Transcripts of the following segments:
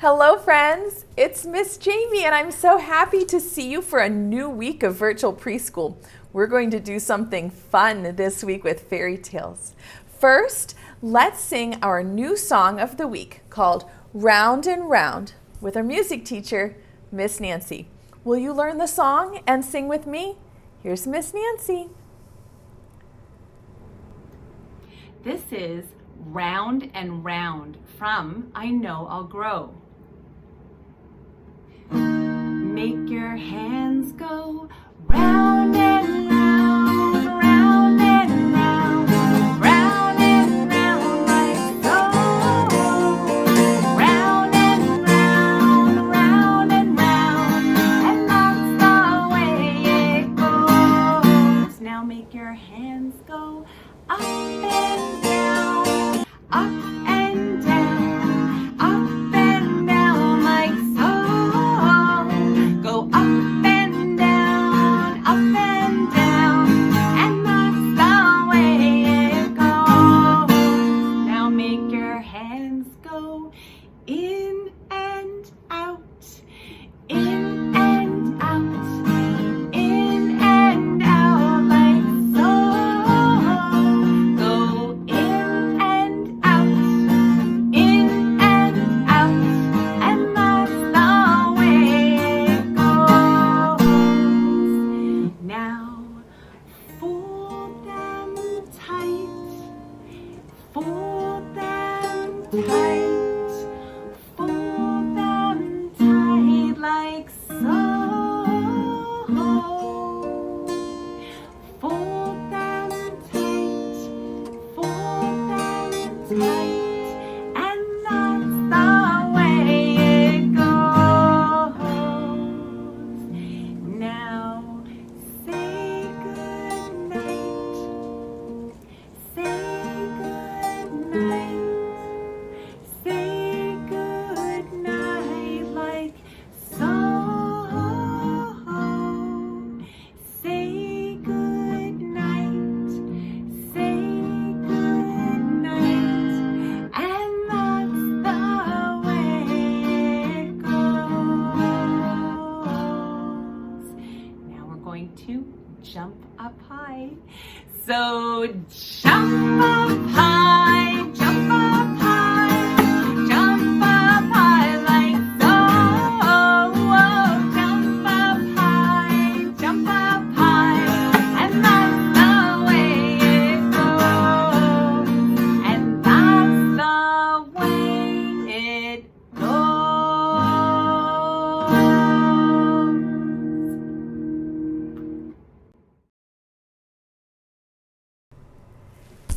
Hello friends, it's Miss Jamie and I'm so happy to see you for a new week of virtual preschool. We're going to do something fun this week with fairy tales. First, let's sing our new song of the week called Round and Round with our music teacher, Miss Nancy. Will you learn the song and sing with me? Here's Miss Nancy. This is Round and Round from I Know I'll Grow. Make your hands go round and round, round and round, round and round like so. Round and round, round and round, and that's the way it goes. Now make your hands go up and down, up and down, up and down like so. Go up and down, and that's the way it goes. Now make your hands go in and out, in and out, in and out like so. Go in and out, and that's the way it goes. Now fold them tight, fold them tight, fold them tight like so. Fold them tight, and that's the way it goes. Now say good night, say good night, say good night like so. Say good night, and that's the way it goes. Now we're going to jump up high. So jump up high, jump up high, jump up high like so. Jump up high, and that's the way it goes. And that's the way it goes.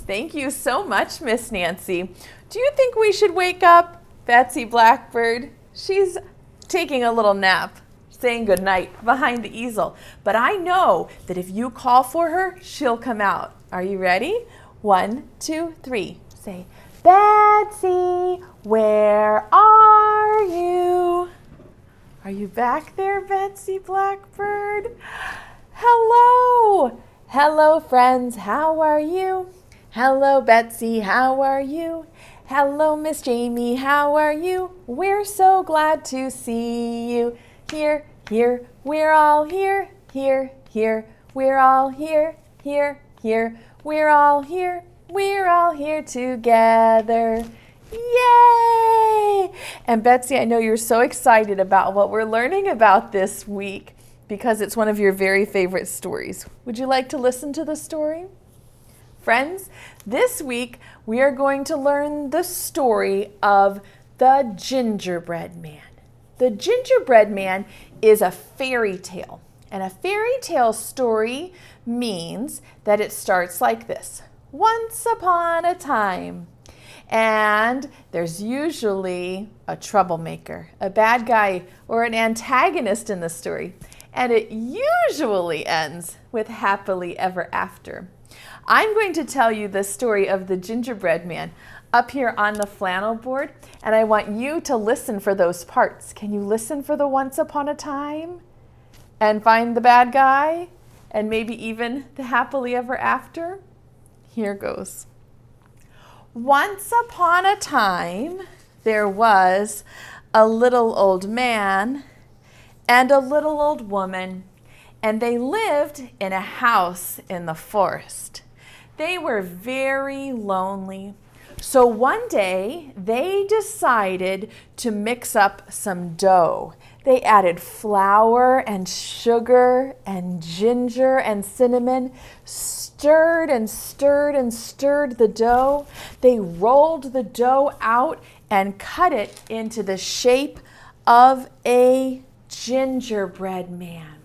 Thank you so much, Miss Nancy. Do you think we should wake up Betsy Blackbird? She's taking a little nap, saying goodnight behind the easel. But I know that if you call for her, she'll come out. Are you ready? 1, 2, 3. Say, Betsy, where are you? Are you back there, Betsy Blackbird? Hello. Hello, friends. How are you? Hello, Betsy. How are you? Hello, Miss Jamie. How are you? We're so glad to see you. Here, here, we're all here. Here, here, we're all here. Here, here, we're all here. We're all here together. Yay! And Betsy, I know you're so excited about what we're learning about this week because it's one of your very favorite stories. Would you like to listen to the story? Friends, this week we are going to learn the story of the Gingerbread Man. The Gingerbread Man is a fairy tale, and a fairy tale story means that it starts like this. Once upon a time. And there's usually a troublemaker, a bad guy, or an antagonist in the story. And it usually ends with happily ever after. I'm going to tell you the story of the Gingerbread Man up here on the flannel board, and I want you to listen for those parts. Can you listen for the once upon a time and find the bad guy and maybe even the happily ever after? Here goes. Once upon a time, there was a little old man, and a little old woman, and they lived in a house in the forest. They were very lonely. So one day they decided to mix up some dough. They added flour and sugar and ginger and cinnamon, stirred and stirred and stirred the dough. They rolled the dough out and cut it into the shape of a gingerbread man.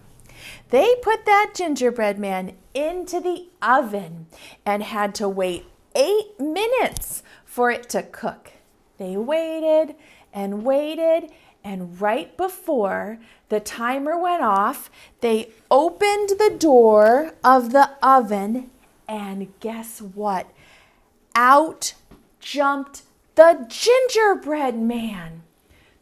They put that gingerbread man into the oven and had to wait 8 minutes for it to cook. They waited and waited, and right before the timer went off, they opened the door of the oven, and guess what? Out jumped the gingerbread man.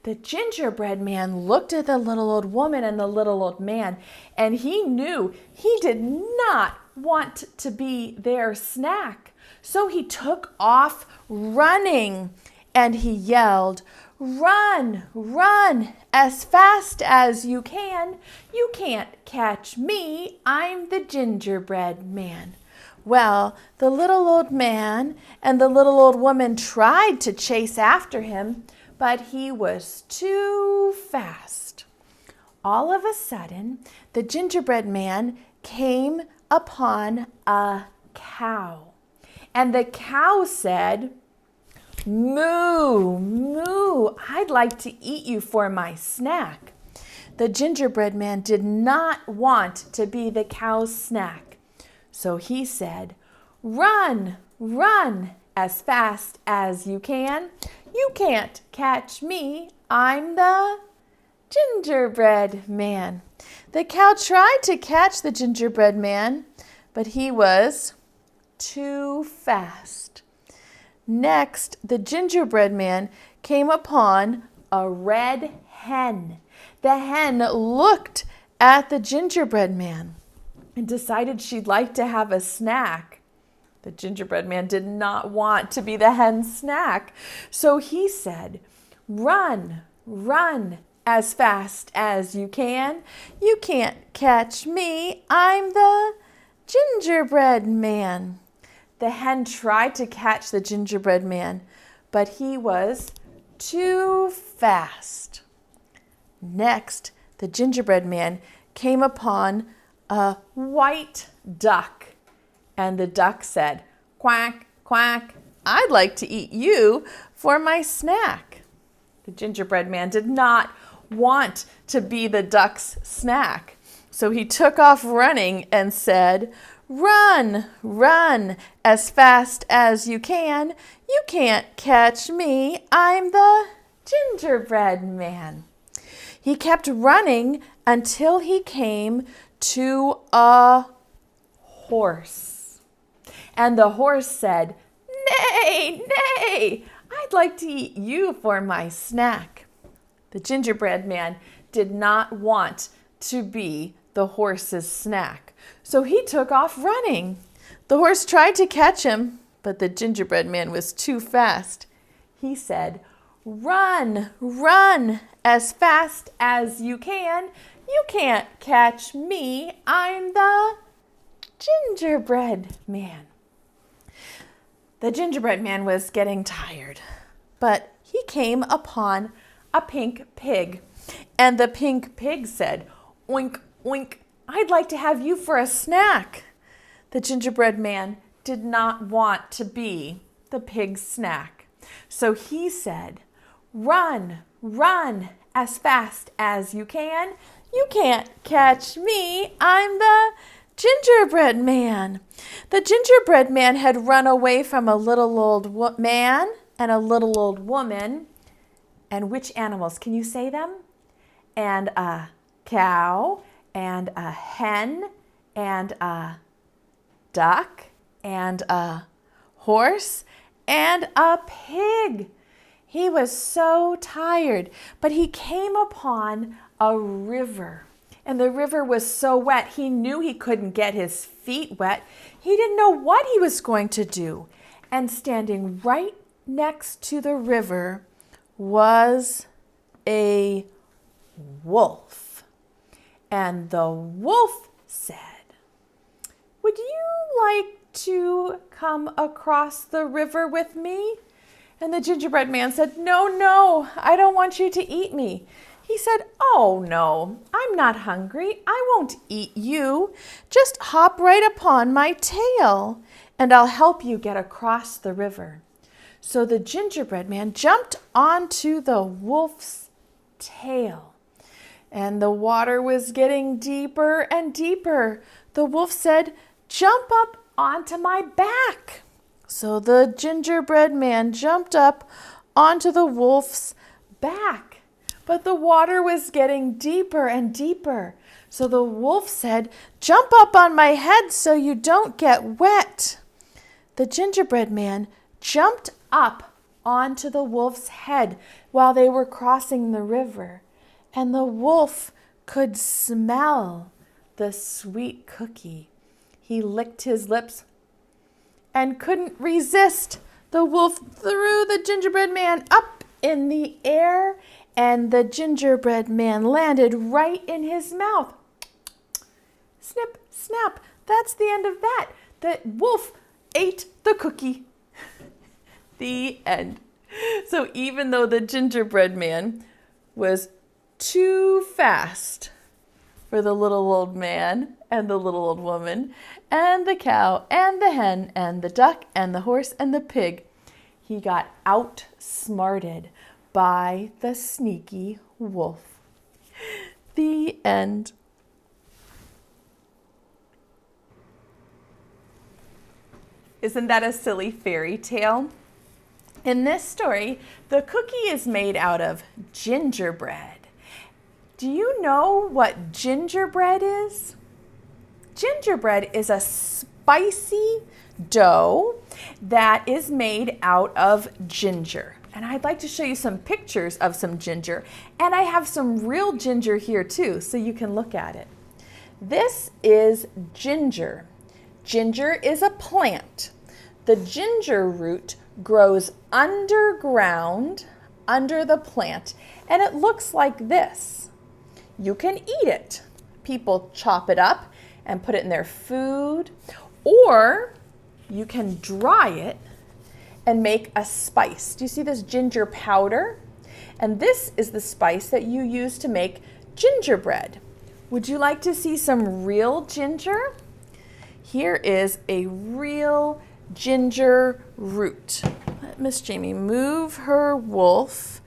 The gingerbread man looked at the little old woman and the little old man, and he knew he did not want to be their snack. So he took off running, and he yelled, "Run, run as fast as you can. You can't catch me. I'm the gingerbread man." Well, the little old man and the little old woman tried to chase after him, but he was too fast. All of a sudden, the gingerbread man came upon a cow. And the cow said, "Moo, moo, I'd like to eat you for my snack." The gingerbread man did not want to be the cow's snack. So he said, "Run, run as fast as you can. You can't catch me. I'm the gingerbread man." The cow tried to catch the gingerbread man, but he was too fast. Next, the gingerbread man came upon a red hen. The hen looked at the gingerbread man and decided she'd like to have a snack. The gingerbread man did not want to be the hen's snack, so he said, "Run, run as fast as you can. You can't catch me. I'm the gingerbread man." The hen tried to catch the gingerbread man, but he was too fast. Next, the gingerbread man came upon a white duck, and the duck said, "Quack, quack, I'd like to eat you for my snack." The gingerbread man did not want to be the duck's snack, so he took off running and said, "Run, run as fast as you can. You can't catch me. I'm the gingerbread man." He kept running until he came to a horse. And the horse said, "Nay, nay, I'd like to eat you for my snack." The gingerbread man did not want to be the horse's snack, so he took off running. The horse tried to catch him, but the gingerbread man was too fast. He said, "Run, run as fast as you can. You can't catch me. I'm the gingerbread man." The gingerbread man was getting tired, but he came upon a pink pig, and the pink pig said, "Oink, oink, I'd like to have you for a snack." The gingerbread man did not want to be the pig's snack, so he said, "Run, run as fast as you can. You can't catch me. I'm the gingerbread man." The gingerbread man had run away from a little old man and a little old woman. And which animals? Can you say them? And a cow, and a hen, and a duck, and a horse, and a pig. He was so tired, but he came upon a river. And the river was so wet, he knew he couldn't get his feet wet. He didn't know what he was going to do. And standing right next to the river was a wolf. And the wolf said, "Would you like to come across the river with me?" And the gingerbread man said, "No, no, I don't want you to eat me." He said, "Oh no, I'm not hungry. I won't eat you. Just hop right upon my tail and I'll help you get across the river." So the gingerbread man jumped onto the wolf's tail, and the water was getting deeper and deeper. The wolf said, "Jump up onto my back." So the gingerbread man jumped up onto the wolf's back, but the water was getting deeper and deeper. So the wolf said, "Jump up on my head so you don't get wet." The gingerbread man jumped up onto the wolf's head while they were crossing the river, and the wolf could smell the sweet cookie. He licked his lips and couldn't resist. The wolf threw the gingerbread man up in the air, and the gingerbread man landed right in his mouth. Snip, snap, that's the end of that. The wolf ate the cookie. The end. So even though the gingerbread man was too fast for the little old man and the little old woman and the cow and the hen and the duck and the horse and the pig, he got outsmarted by the sneaky wolf. The end. Isn't that a silly fairy tale? In this story, the cookie is made out of gingerbread. Do you know what gingerbread is? Gingerbread is a spicy dough that is made out of ginger. And I'd like to show you some pictures of some ginger. And I have some real ginger here too, so you can look at it. This is ginger. Ginger is a plant. The ginger root grows underground, under the plant, and it looks like this. You can eat it. People chop it up and put it in their food, or you can dry it and make a spice. Do you see this ginger powder? And this is the spice that you use to make gingerbread. Would you like to see some real ginger? Here is a real ginger root. Let Miss Jamie move her wolf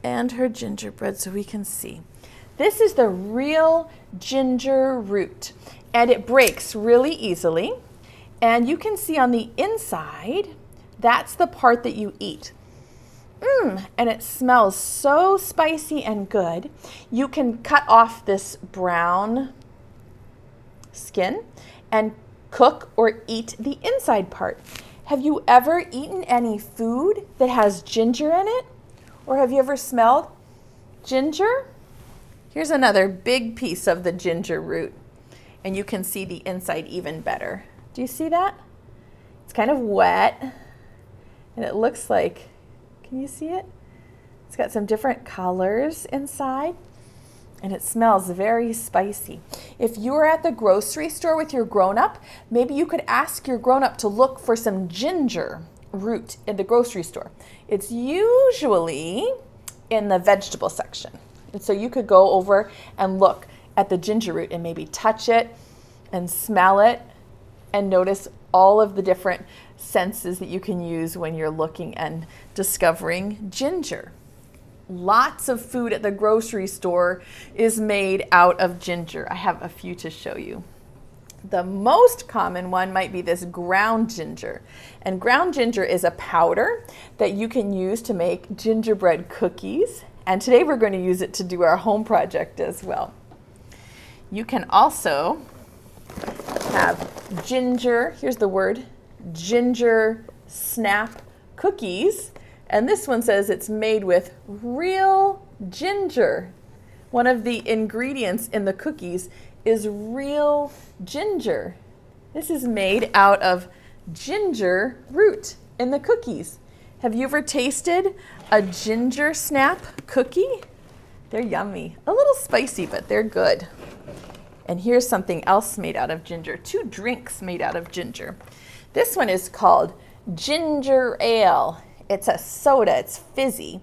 and her gingerbread so we can see. This is the real ginger root, and it breaks really easily. And you can see on the inside, that's the part that you eat. And it smells so spicy and good. You can cut off this brown skin and cook or eat the inside part. Have you ever eaten any food that has ginger in it? Or have you ever smelled ginger? Here's another big piece of the ginger root, and you can see the inside even better. Do you see that? It's kind of wet, and it looks like, can you see it? It's got some different colors inside, and it smells very spicy. If you are at the grocery store with your grown-up, maybe you could ask your grown-up to look for some ginger root in the grocery store. It's usually in the vegetable section. And so you could go over and look at the ginger root and maybe touch it and smell it and notice all of the different senses that you can use when you're looking and discovering ginger. Lots of food at the grocery store is made out of ginger. I have a few to show you. The most common one might be this ground ginger. And ground ginger is a powder that you can use to make gingerbread cookies. And today we're going to use it to do our home project as well. You can also have ginger, here's the word, ginger snap cookies. And this one says it's made with real ginger. One of the ingredients in the cookies is real ginger. This is made out of ginger root in the cookies. Have you ever tasted a ginger snap cookie? They're yummy. A little spicy, but they're good. And here's something else made out of ginger. 2 drinks made out of ginger. This one is called ginger ale. It's a soda. It's fizzy.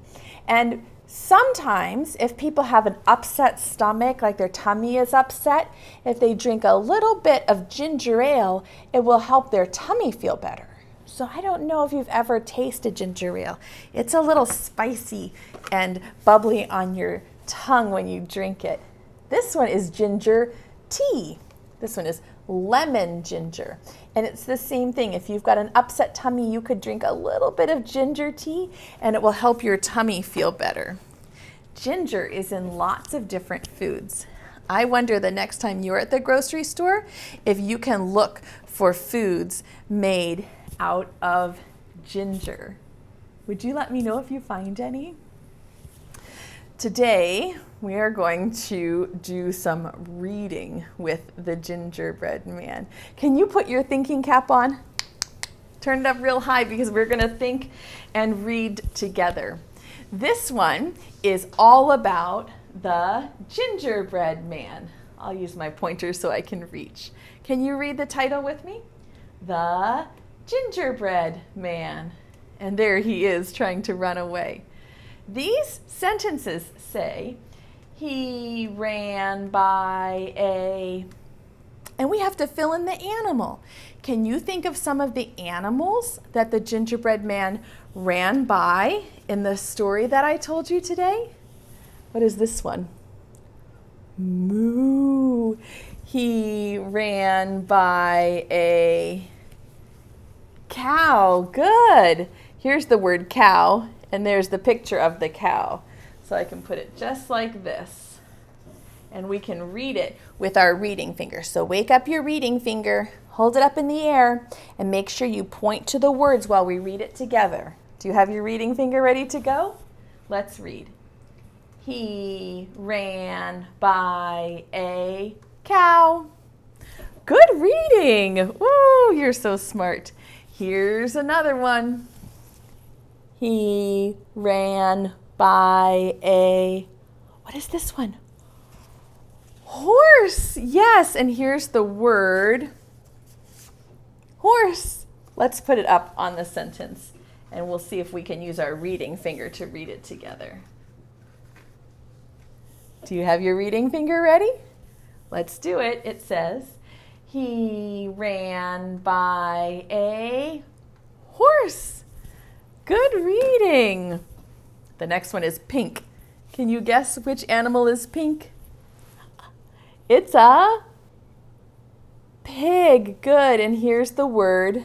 And sometimes if people have an upset stomach, like their tummy is upset, if they drink a little bit of ginger ale, it will help their tummy feel better. So I don't know if you've ever tasted ginger ale. It's a little spicy and bubbly on your tongue when you drink it. This one is ginger tea. This one is lemon ginger. And it's the same thing. If you've got an upset tummy, you could drink a little bit of ginger tea and it will help your tummy feel better. Ginger is in lots of different foods. I wonder the next time you're at the grocery store if you can look for foods made out of ginger. Would you let me know if you find any? Today, we are going to do some reading with the Gingerbread Man. Can you put your thinking cap on? Turn it up real high because we're going to think and read together. This one is all about the Gingerbread Man. I'll use my pointer so I can reach. Can you read the title with me? The Gingerbread Man. And there he is trying to run away. These sentences say, he ran by a, and we have to fill in the animal. Can you think of some of the animals that the Gingerbread Man ran by in the story that I told you today? What is this one? Moo. He ran by a cow. Good. Here's the word cow, and there's the picture of the cow. So I can put it just like this. And we can read it with our reading finger. So wake up your reading finger, hold it up in the air, and make sure you point to the words while we read it together. Do you have your reading finger ready to go? Let's read. He ran by a cow. Good reading. Ooh, you're so smart. Here's another one. He ran by a, what is this one? Horse. Yes, and here's the word horse. Let's put it up on the sentence and we'll see if we can use our reading finger to read it together. Do you have your reading finger ready? Let's do it. It says, he ran by a horse. Good reading. The next one is pink. Can you guess which animal is pink? It's a pig. Good. And here's the word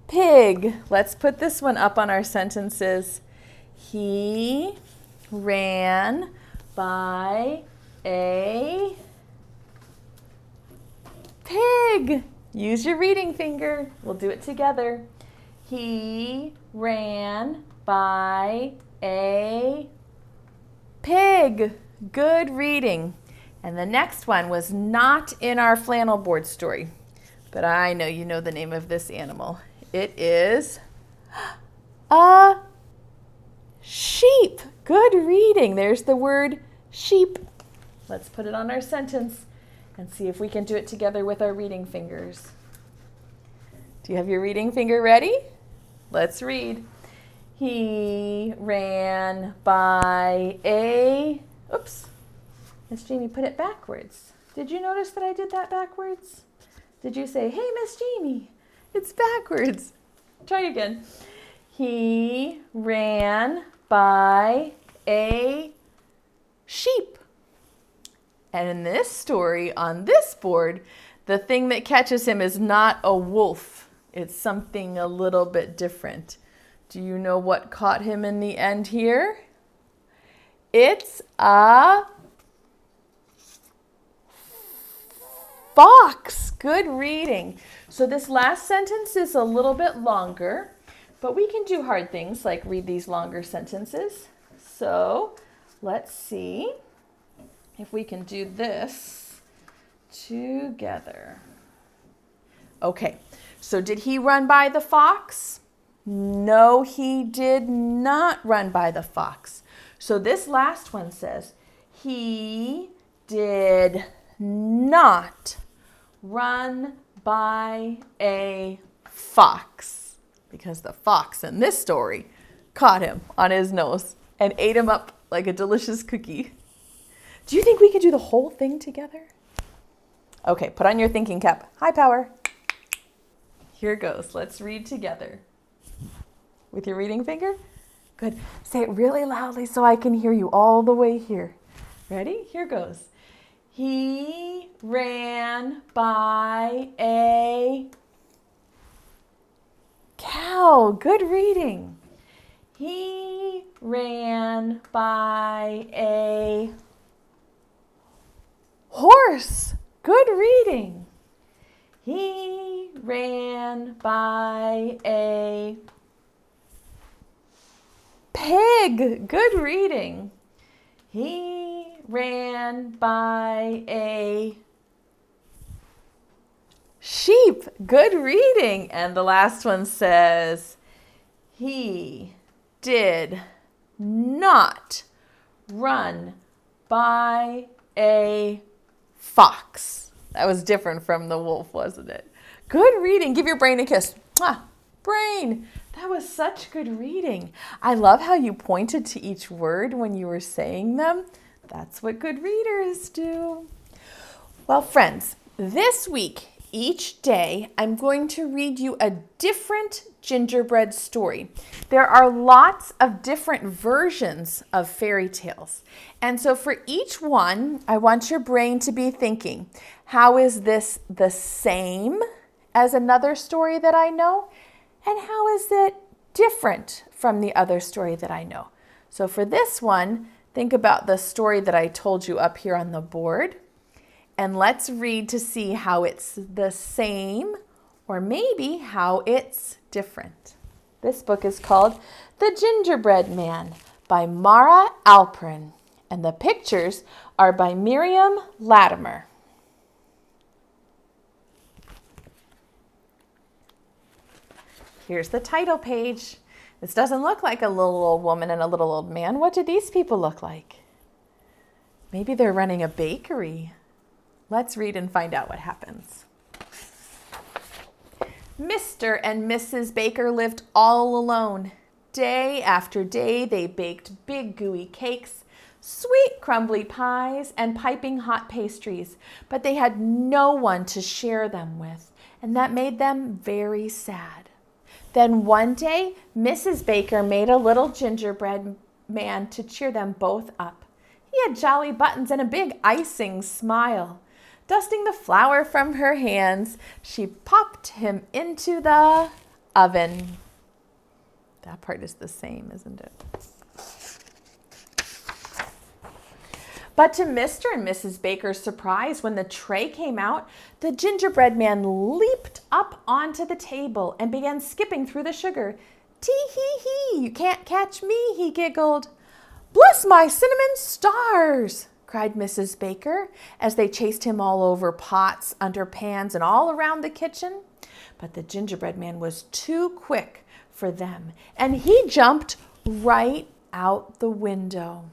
pig. Let's put this one up on our sentences. He ran by a pig. Use your reading finger. We'll do it together. He ran by a pig. Good reading. And the next one was not in our flannel board story, but I know you know the name of this animal. It is a sheep. Good reading. There's the word sheep. Let's put it on our sentence and see if we can do it together with our reading fingers. Do you have your reading finger ready? Let's read. He ran by a, oops, Miss Jamie put it backwards. Did you notice that I did that backwards? Did you say, hey, Miss Jamie, it's backwards? Try again. He ran by a sheep. And in this story, on this board, the thing that catches him is not a wolf. It's something a little bit different. Do you know what caught him in the end here? It's a fox. Good reading. So this last sentence is a little bit longer, but we can do hard things like read these longer sentences. So let's see if we can do this together. Okay, so did he run by the fox? No, he did not run by the fox. So this last one says, he did not run by a fox, because the fox in this story caught him on his nose and ate him up like a delicious cookie. Do you think we could do the whole thing together? Okay, put on your thinking cap. High power. Here goes. Let's read together. With your reading finger? Good. Say it really loudly so I can hear you all the way here. Ready? Here goes. He ran by a cow. Good reading. He ran by a horse. Good reading. He ran by a pig. Good reading. He ran by a sheep. Good reading. And the last one says, he did not run by a fox. That was different from the wolf, wasn't it? Good reading. Give your brain a kiss. Mwah. Brain. That was such good reading. I love how you pointed to each word when you were saying them. That's what good readers do. Well, friends, this week, each day, I'm going to read you a different gingerbread story. There are lots of different versions of fairy tales. And so for each one, I want your brain to be thinking, how is this the same as another story that I know? And how is it different from the other story that I know? So for this one, think about the story that I told you up here on the board. And let's read to see how it's the same or maybe how it's different. This book is called The Gingerbread Man by Mara Alpern. And the pictures are by Miriam Latimer. Here's the title page. This doesn't look like a little old woman and a little old man. What do these people look like? Maybe they're running a bakery. Let's read and find out what happens. Mr. and Mrs. Baker lived all alone. Day after day, they baked big gooey cakes, sweet crumbly pies, and piping hot pastries, but they had no one to share them with, and that made them very sad. Then one day, Mrs. Baker made a little gingerbread man to cheer them both up. He had jolly buttons and a big icing smile. Dusting the flour from her hands, she popped him into the oven. That part is the same, isn't it? But to Mr. and Mrs. Baker's surprise, when the tray came out, the gingerbread man leaped up onto the table and began skipping through the sugar. Tee-hee-hee, you can't catch me, he giggled. Bless my cinnamon stars, cried Mrs. Baker as they chased him all over pots, under pans, and all around the kitchen. But the gingerbread man was too quick for them, and he jumped right out the window.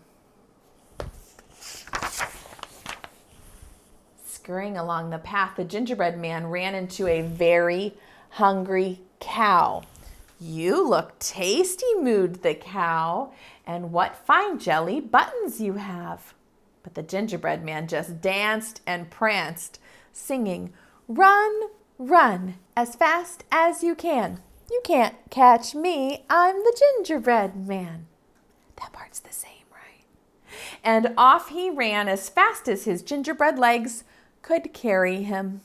Scurrying along the path, the gingerbread man ran into a very hungry cow. You look tasty, mooed the cow, and what fine jelly buttons you have. But the gingerbread man just danced and pranced, singing, Run, run, as fast as you can. You can't catch me, I'm the gingerbread man. That part's the same, right? And off he ran as fast as his gingerbread legs could carry him.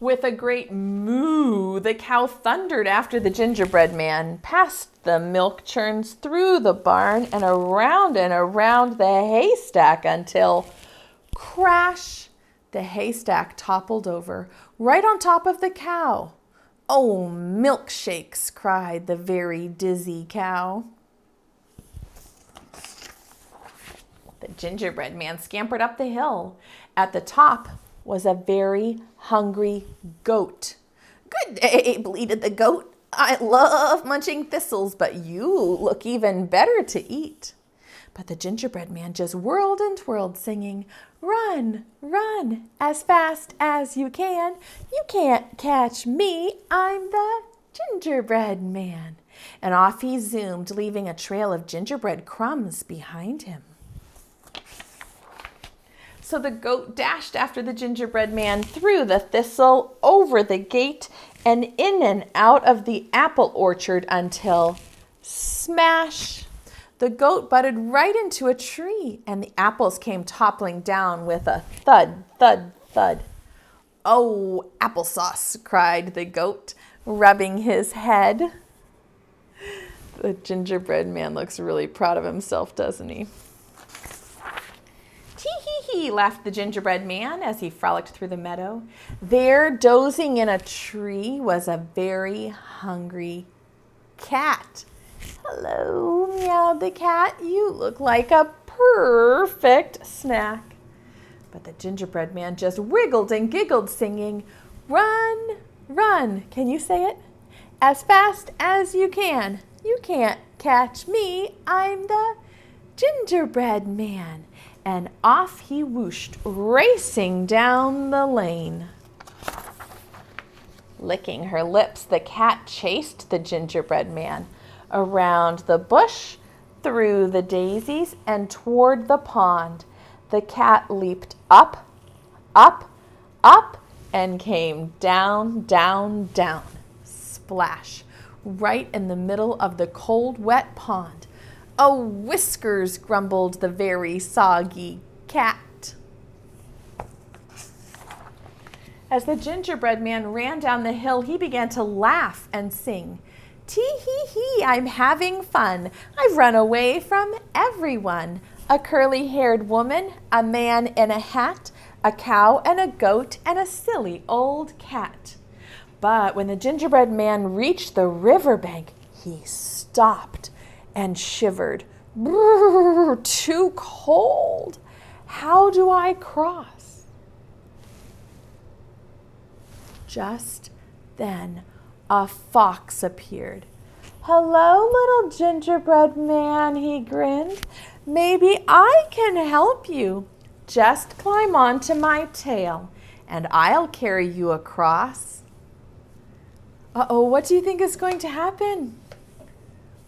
With a great moo, the cow thundered after the gingerbread man, past the milk churns, through the barn, and around the haystack until, crash, the haystack toppled over, right on top of the cow. Oh, milkshakes, cried the very dizzy cow. The gingerbread man scampered up the hill. At the top was a very hungry goat. Good day, bleated the goat. I love munching thistles, but you look even better to eat. But the gingerbread man just whirled and twirled, singing, run, run, as fast as you can. You can't catch me, I'm the gingerbread man. And off he zoomed, leaving a trail of gingerbread crumbs behind him. So the goat dashed after the gingerbread man through the thistle, over the gate, and in and out of the apple orchard until, smash! The goat butted right into a tree, and the apples came toppling down with a thud, thud, thud. Oh, applesauce, cried the goat, rubbing his head. The gingerbread man looks really proud of himself, doesn't he? Tee-hee-hee, laughed the gingerbread man as he frolicked through the meadow. There, dozing in a tree, was a very hungry cat. Hello, meowed the cat. You look like a perfect snack. But the gingerbread man just wriggled and giggled, singing, run, run. Can you say it? As fast as you can. You can't catch me. I'm the gingerbread man. And off he whooshed, racing down the lane. Licking her lips, the cat chased the gingerbread man around the bush, through the daisies, and toward the pond. The cat leaped up, up, up, and came down, down, down. Splash, right in the middle of the cold, wet pond. Oh, whiskers, grumbled the very soggy cat. As the gingerbread man ran down the hill, he began to laugh and sing. Tee-hee-hee, I'm having fun. I've run away from everyone. A curly-haired woman, a man in a hat, a cow and a goat, and a silly old cat. But when the gingerbread man reached the riverbank, he stopped and shivered. Brrr, too cold. How do I cross? Just then, a fox appeared. Hello, little gingerbread man, he grinned. Maybe I can help you. Just climb onto my tail, and I'll carry you across. Uh-oh, what do you think is going to happen?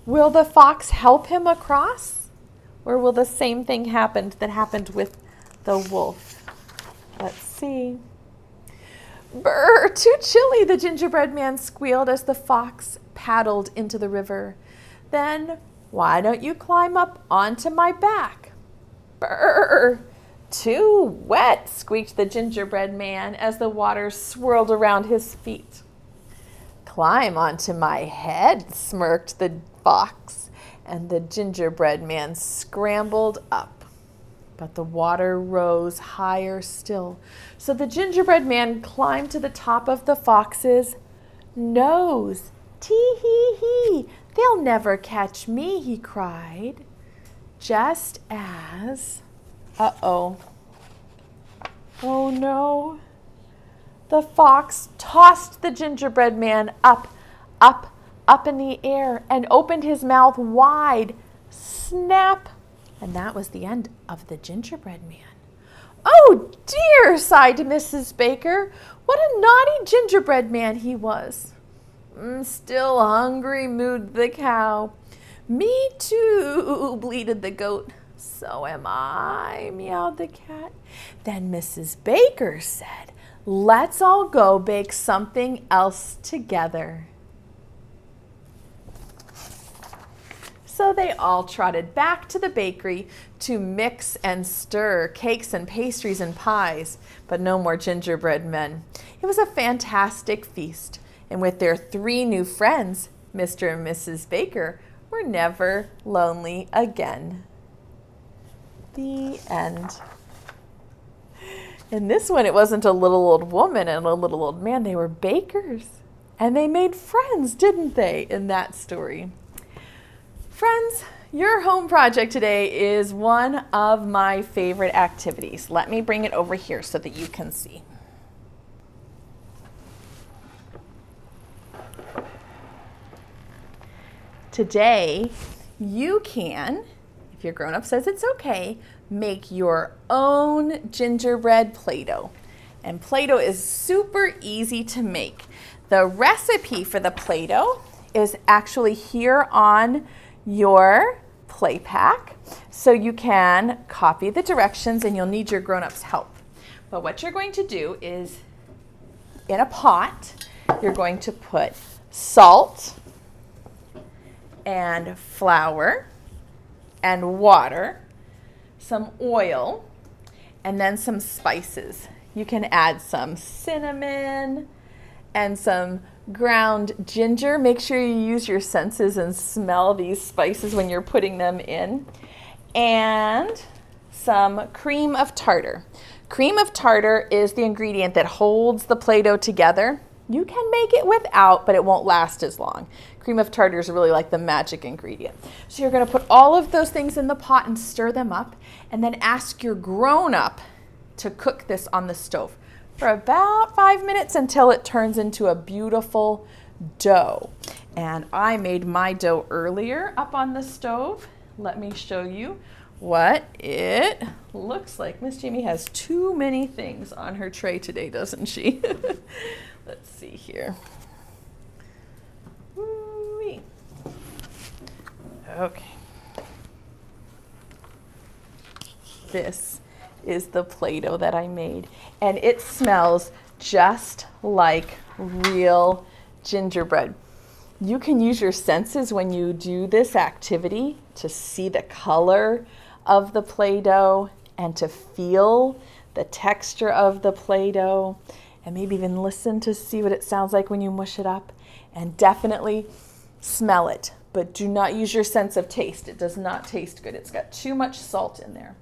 Will the fox help him across? Or will the same thing happen that happened with the wolf? Let's see. Brr, too chilly, the gingerbread man squealed as the fox paddled into the river. Then, why don't you climb up onto my back? Brr, too wet, squeaked the gingerbread man as the water swirled around his feet. Climb onto my head, smirked the fox, and the gingerbread man scrambled up. But the water rose higher still, so the gingerbread man climbed to the top of the fox's nose. Tee-hee-hee, they'll never catch me, he cried, just as... Uh-oh. Oh no. The fox tossed the gingerbread man up, up, up in the air and opened his mouth wide. Snap! And that was the end of the gingerbread man. Oh dear, sighed Mrs. Baker. What a naughty gingerbread man he was. Still hungry, mooed the cow. Me too, bleated the goat. So am I, meowed the cat. Then Mrs. Baker said, let's all go bake something else together. So they all trotted back to the bakery to mix and stir cakes and pastries and pies, but no more gingerbread men. It was a fantastic feast, and with their 3 new friends, Mr. and Mrs. Baker were never lonely again. The end. In this one, it wasn't a little old woman and a little old man. They were bakers, and they made friends, didn't they, in that story? Friends, your home project today is one of my favorite activities. Let me bring it over here so that you can see. Today, you can, if your grown-up says it's okay, make your own gingerbread Play-Doh. And Play-Doh is super easy to make. The recipe for the Play-Doh is actually here on your play pack. So you can copy the directions and you'll need your grown-ups' help. But what you're going to do is, in a pot, you're going to put salt and flour and water, some oil, and then some spices. You can add some cinnamon and some ground ginger. Make sure you use your senses and smell these spices when you're putting them in. And some cream of tartar. Cream of tartar is the ingredient that holds the Play-Doh together. You can make it without, but it won't last as long. Cream of tartar is really like the magic ingredient. So you're going to put all of those things in the pot and stir them up, and then ask your grown-up to cook this on the stove for about 5 minutes until it turns into a beautiful dough. And I made my dough earlier up on the stove. Let me show you what it looks like. Miss Jamie has too many things on her tray today, doesn't she? Let's see here. Woo-wee. Okay. This is the Play-Doh that I made, and it smells just like real gingerbread. You can use your senses when you do this activity to see the color of the Play-Doh and to feel the texture of the Play-Doh, and maybe even listen to see what it sounds like when you mush it up, and definitely smell it. But do not use your sense of taste. It does not taste good. It's got too much salt in there.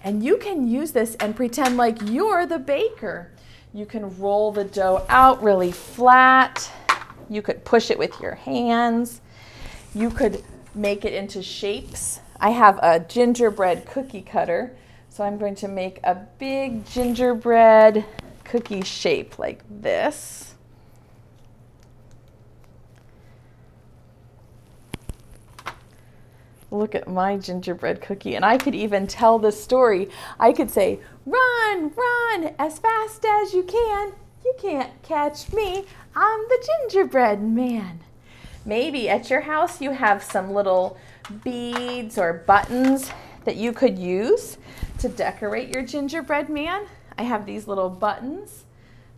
And you can use this and pretend like you're the baker. You can roll the dough out really flat. You could push it with your hands. You could make it into shapes. I have a gingerbread cookie cutter, so I'm going to make a big gingerbread cookie shape like this. Look at my gingerbread cookie, and I could even tell the story. I could say, run, run as fast as you can. You can't catch me. I'm the gingerbread man. Maybe at your house you have some little beads or buttons that you could use to decorate your gingerbread man. I have these little buttons,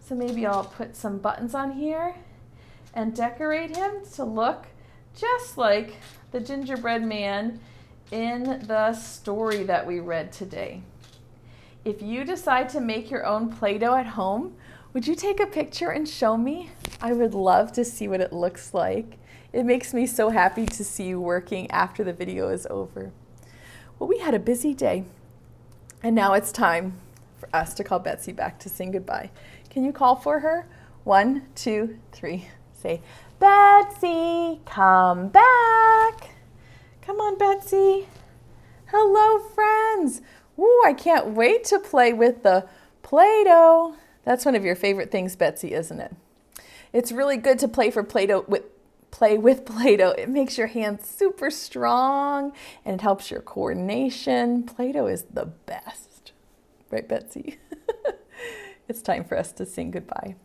so maybe I'll put some buttons on here and decorate him to look just like the gingerbread man in the story that we read today. If you decide to make your own Play-Doh at home, would you take a picture and show me? I would love to see what it looks like. It makes me so happy to see you working after the video is over. Well, we had a busy day, and now it's time for us to call Betsy back to sing goodbye. Can you call for her? 1, 2, 3. Say, Betsy, come back. Come on, Betsy. Hello, friends. Ooh, I can't wait to play with the Play-Doh. That's one of your favorite things, Betsy, isn't it? It's really good to play with Play-Doh. It makes your hands super strong and it helps your coordination. Play-Doh is the best. Right, Betsy? It's time for us to sing goodbye.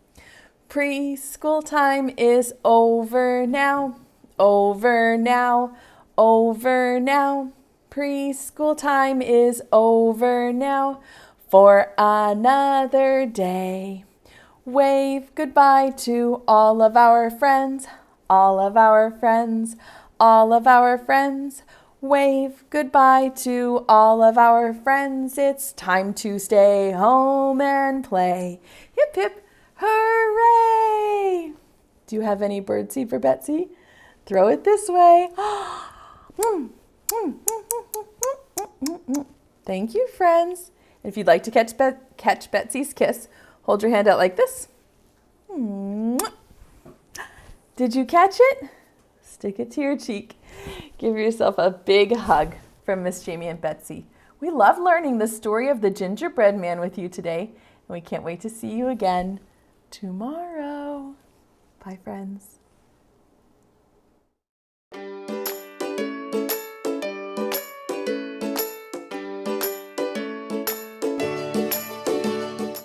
Preschool time is over now, over now, over now. Preschool time is over now for another day. Wave goodbye to all of our friends, all of our friends, all of our friends. Wave goodbye to all of our friends. It's time to stay home and play. Hip, hip, hooray! Do you have any birdseed for Betsy? Throw it this way. Thank you, friends. If you'd like to catch Betsy's kiss, hold your hand out like this. Did you catch it? Stick it to your cheek. Give yourself a big hug from Miss Jamie and Betsy. We love learning the story of the gingerbread man with you today, and we can't wait to see you again tomorrow. Bye, friends.